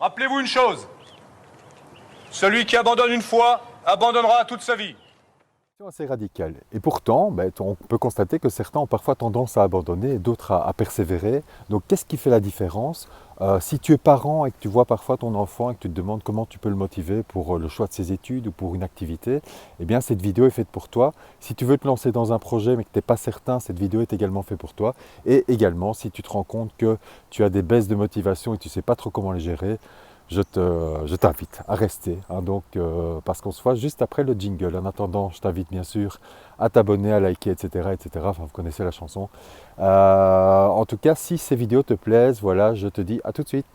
Rappelez-vous une chose. Celui qui abandonne une fois, abandonnera toute sa vie. C'est assez radical. Et pourtant, on peut constater que certains ont parfois tendance à abandonner et d'autres à persévérer. Donc qu'est-ce qui fait la différence? Si tu es parent et que tu vois parfois ton enfant et que tu te demandes comment tu peux le motiver pour le choix de ses études ou pour une activité, eh bien cette vidéo est faite pour toi. Si tu veux te lancer dans un projet mais que tu n'es pas certain, cette vidéo est également faite pour toi. Et également, si tu te rends compte que tu as des baisses de motivation et que tu ne sais pas trop comment les gérer, je t'invite à rester, parce qu'on se voit juste après le jingle. En attendant, je t'invite bien sûr à t'abonner, à liker, etc. Enfin, vous connaissez la chanson. En tout cas, si ces vidéos te plaisent, voilà, je te dis à tout de suite.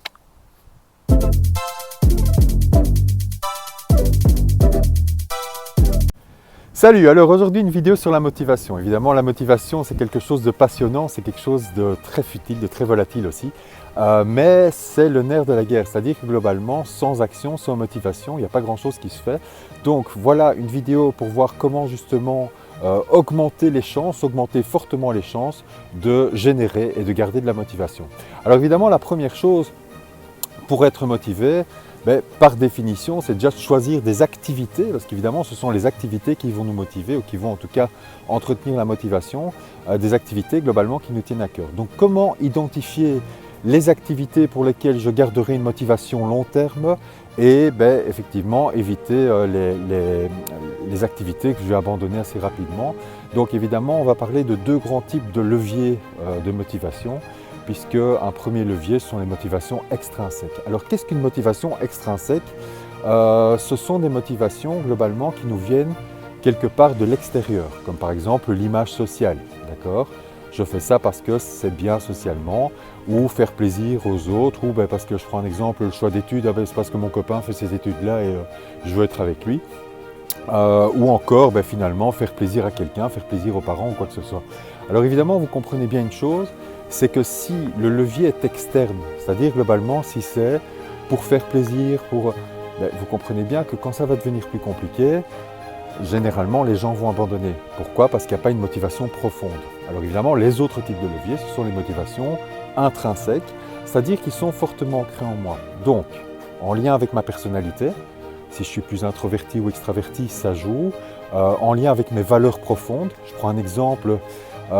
Salut, alors aujourd'hui une vidéo sur la motivation. Évidemment la motivation c'est quelque chose de passionnant, c'est quelque chose de très futile, de très volatile aussi. Mais c'est le nerf de la guerre, c'est-à-dire que globalement sans action, sans motivation, il n'y a pas grand-chose qui se fait. Donc voilà une vidéo pour voir comment justement augmenter fortement les chances de générer et de garder de la motivation. Alors évidemment la première chose pour être motivé, par définition, c'est déjà de choisir des activités, parce qu'évidemment, ce sont les activités qui vont nous motiver ou qui vont en tout cas entretenir la motivation, des activités globalement qui nous tiennent à cœur. Donc, comment identifier les activités pour lesquelles je garderai une motivation long terme et effectivement éviter les activités que je vais abandonner assez rapidement. Donc évidemment, on va parler de deux grands types de leviers de motivation, puisque un premier levier, ce sont les motivations extrinsèques. Alors qu'est-ce qu'une motivation extrinsèque? Ce sont des motivations globalement qui nous viennent quelque part de l'extérieur, comme par exemple l'image sociale, d'accord? Je fais ça parce que c'est bien socialement, ou faire plaisir aux autres, ou parce que je prends un exemple, le choix d'études, c'est parce que mon copain fait ces études-là et je veux être avec lui. Ou encore finalement faire plaisir à quelqu'un, faire plaisir aux parents ou quoi que ce soit. Alors évidemment, vous comprenez bien une chose, c'est que si le levier est externe, c'est-à-dire globalement si c'est pour faire plaisir, vous comprenez bien que quand ça va devenir plus compliqué, généralement les gens vont abandonner. Pourquoi? Parce qu'il n'y a pas une motivation profonde. Alors évidemment, les autres types de leviers, ce sont les motivations intrinsèques, c'est-à-dire qui sont fortement ancrées en moi. Donc, en lien avec ma personnalité, si je suis plus introverti ou extraverti, ça joue. En lien avec mes valeurs profondes, je prends un exemple.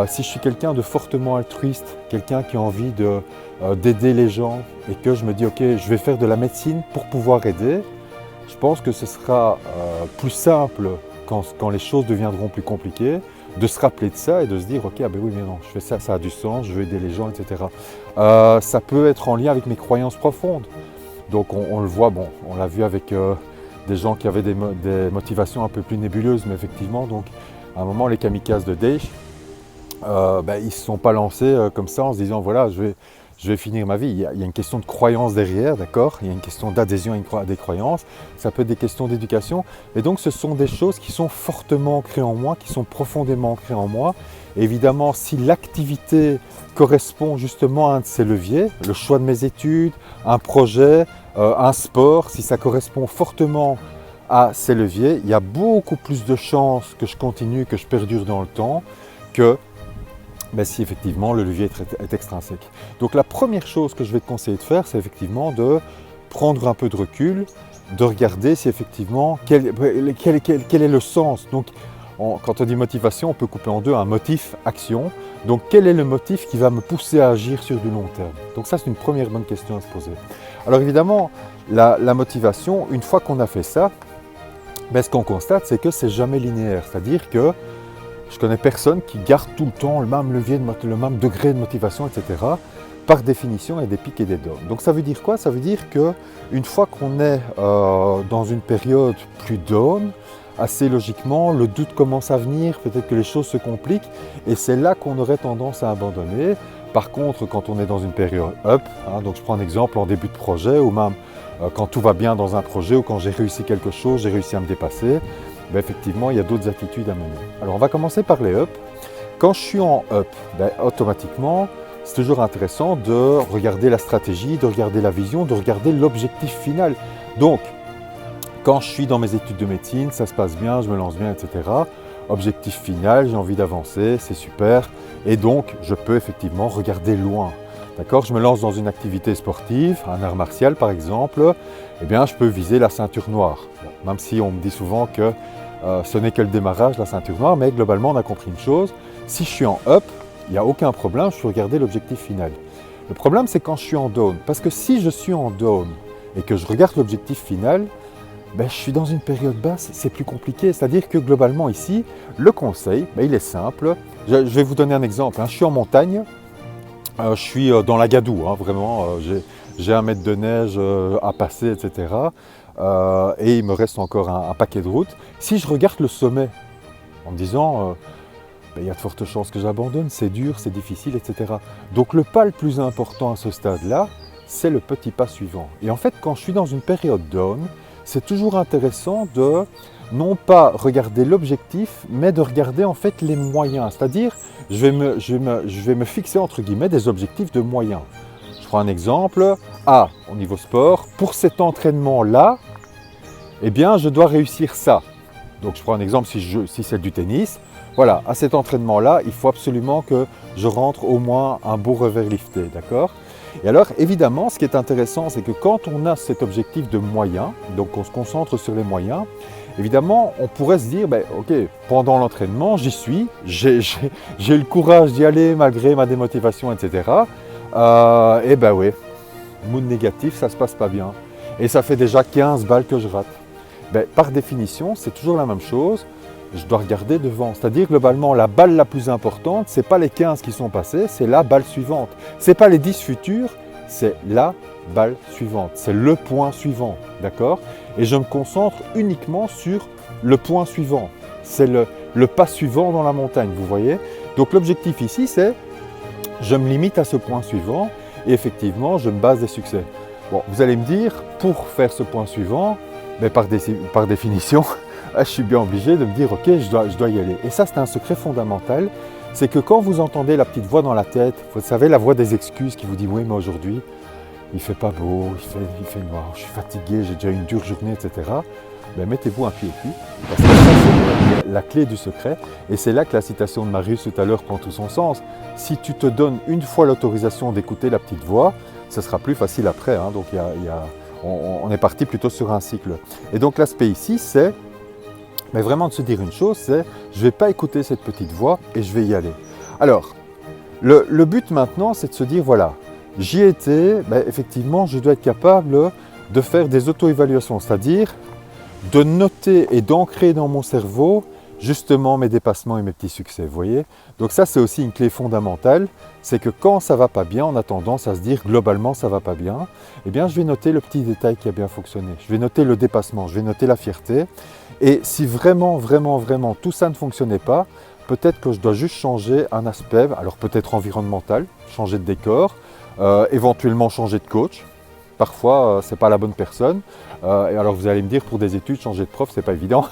Si je suis quelqu'un de fortement altruiste, quelqu'un qui a envie d'aider les gens et que je me dis ok, je vais faire de la médecine pour pouvoir aider, je pense que ce sera plus simple quand les choses deviendront plus compliquées, de se rappeler de ça et de se dire ok, oui mais non, je fais ça, ça a du sens, je veux aider les gens, etc. Ça peut être en lien avec mes croyances profondes. Donc on le voit, on l'a vu avec des gens qui avaient des motivations un peu plus nébuleuses, mais effectivement, donc à un moment les kamikazes de Daesh, ils ne se sont pas lancés comme ça en se disant voilà, je vais finir ma vie. Il y a une question de croyance derrière, d'accord? Il y a une question d'adhésion à des croyances, ça peut être des questions d'éducation. Et donc ce sont des choses qui sont fortement ancrées en moi, qui sont profondément ancrées en moi. Et évidemment, si l'activité correspond justement à un de ces leviers, le choix de mes études, un projet, un sport, si ça correspond fortement à ces leviers, il y a beaucoup plus de chances que je continue, que je perdure dans le temps, que si effectivement le levier est extrinsèque. Donc la première chose que je vais te conseiller de faire, c'est effectivement de prendre un peu de recul, de regarder si effectivement quel est le sens. Donc quand on dit motivation, on peut couper en deux un motif, action. Donc quel est le motif qui va me pousser à agir sur du long terme? Donc ça c'est une première bonne question à se poser. Alors évidemment, la motivation, une fois qu'on a fait ça, ce qu'on constate c'est que c'est jamais linéaire. C'est-à-dire que je connais personne qui garde tout le temps le même levier, le même degré de motivation, etc. Par définition, il y a des pics et des downs. Donc ça veut dire quoi? Ça veut dire qu'une fois qu'on est dans une période plus down, assez logiquement, le doute commence à venir, peut-être que les choses se compliquent, et c'est là qu'on aurait tendance à abandonner. Par contre, quand on est dans une période up, donc je prends un exemple en début de projet, ou même quand tout va bien dans un projet, ou quand j'ai réussi quelque chose, j'ai réussi à me dépasser, effectivement, il y a d'autres attitudes à mener. Alors, on va commencer par les up. Quand je suis en up, automatiquement, c'est toujours intéressant de regarder la stratégie, de regarder la vision, de regarder l'objectif final. Donc, quand je suis dans mes études de médecine, ça se passe bien, je me lance bien, etc. Objectif final, j'ai envie d'avancer, c'est super. Et donc, je peux effectivement regarder loin. D'accord, je me lance dans une activité sportive, un art martial par exemple, eh bien je peux viser la ceinture noire. Bon, même si on me dit souvent que ce n'est que le démarrage, la ceinture noire, mais globalement on a compris une chose, si je suis en up, il n'y a aucun problème, je peux regarder l'objectif final. Le problème c'est quand je suis en down, parce que si je suis en down et que je regarde l'objectif final, ben, je suis dans une période basse, c'est plus compliqué. C'est-à-dire que globalement ici, le conseil, ben, il est simple. Je vais vous donner un exemple. Je suis en montagne, je suis dans la gadoue, vraiment. J'ai 1 mètre de neige à passer, etc. Et il me reste encore un paquet de routes. Si je regarde le sommet en me disant, ben, il y a de fortes chances que j'abandonne, c'est dur, c'est difficile, etc. Donc le pas le plus important à ce stade-là, c'est le petit pas suivant. Et en fait, quand je suis dans une période down, c'est toujours intéressant de non pas regarder l'objectif, mais de regarder en fait les moyens. C'est-à-dire, je vais me fixer entre guillemets des objectifs de moyens. Je prends un exemple. Au niveau sport, pour cet entraînement-là, eh bien, je dois réussir ça. Donc, je prends un exemple si c'est du tennis. Voilà, à cet entraînement-là, il faut absolument que je rentre au moins un beau revers lifté, d'accord ? Et alors, évidemment, ce qui est intéressant, c'est que quand on a cet objectif de moyens, donc on se concentre sur les moyens, évidemment, on pourrait se dire, ben, ok, pendant l'entraînement, j'y suis, j'ai le courage d'y aller malgré ma démotivation, etc. Et ben oui, mood négatif, ça se passe pas bien. Et ça fait déjà 15 balles que je rate. Ben, par définition, c'est toujours la même chose. Je dois regarder devant. C'est-à-dire, globalement, la balle la plus importante, ce n'est pas les 15 qui sont passés, c'est la balle suivante. Ce n'est pas les 10 futurs, c'est la balle suivante. C'est le point suivant, d'accord ? Et je me concentre uniquement sur le point suivant. C'est le pas suivant dans la montagne, vous voyez ? Donc, l'objectif ici, c'est je me limite à ce point suivant et effectivement, je me base des succès. Bon, vous allez me dire, pour faire ce point suivant, mais par définition, je suis bien obligé de me dire, ok, je dois y aller. Et ça, c'est un secret fondamental, c'est que quand vous entendez la petite voix dans la tête, vous savez, la voix des excuses qui vous dit, oui, mais aujourd'hui, il fait pas beau, il fait noir, je suis fatigué, j'ai déjà eu une dure journée, etc. Ben, mettez-vous un pied au cul, parce que ça, c'est la clé du secret. Et c'est là que la citation de Marius tout à l'heure prend tout son sens. Si tu te donnes une fois l'autorisation d'écouter la petite voix, ce sera plus facile après. Donc, on est parti plutôt sur un cycle. Et donc, l'aspect ici, c'est mais vraiment de se dire une chose, c'est je ne vais pas écouter cette petite voix et je vais y aller. Alors, le but maintenant, c'est de se dire, voilà, j'y ai été, ben, effectivement, je dois être capable de faire des auto-évaluations, c'est-à-dire de noter et d'ancrer dans mon cerveau justement mes dépassements et mes petits succès, vous voyez. Donc ça, c'est aussi une clé fondamentale, c'est que quand ça ne va pas bien, on a tendance à se dire globalement ça ne va pas bien, eh bien je vais noter le petit détail qui a bien fonctionné, je vais noter le dépassement, je vais noter la fierté, et si vraiment tout ça ne fonctionnait pas, peut-être que je dois juste changer un aspect, alors peut-être environnemental, changer de décor, éventuellement changer de coach. Parfois, ce n'est pas la bonne personne. Et alors vous allez me dire, pour des études, changer de prof, ce n'est pas évident.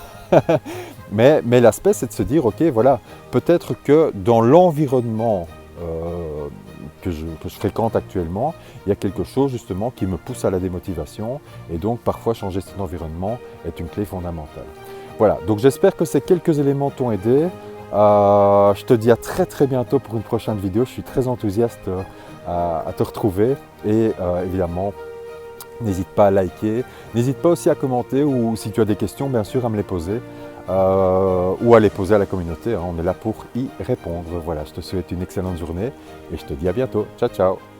mais l'aspect, c'est de se dire, ok, voilà, peut-être que dans l'environnement que je fréquente actuellement, il y a quelque chose justement qui me pousse à la démotivation. Et donc, parfois, changer cet environnement est une clé fondamentale. Voilà, donc j'espère que ces quelques éléments t'ont aidé. Je te dis à très bientôt pour une prochaine vidéo. Je suis très enthousiaste à te retrouver. Et évidemment, n'hésite pas à liker, n'hésite pas aussi à commenter ou si tu as des questions, bien sûr, à me les poser ou à les poser à la communauté. On est là pour y répondre. Voilà, je te souhaite une excellente journée et je te dis à bientôt. Ciao, ciao.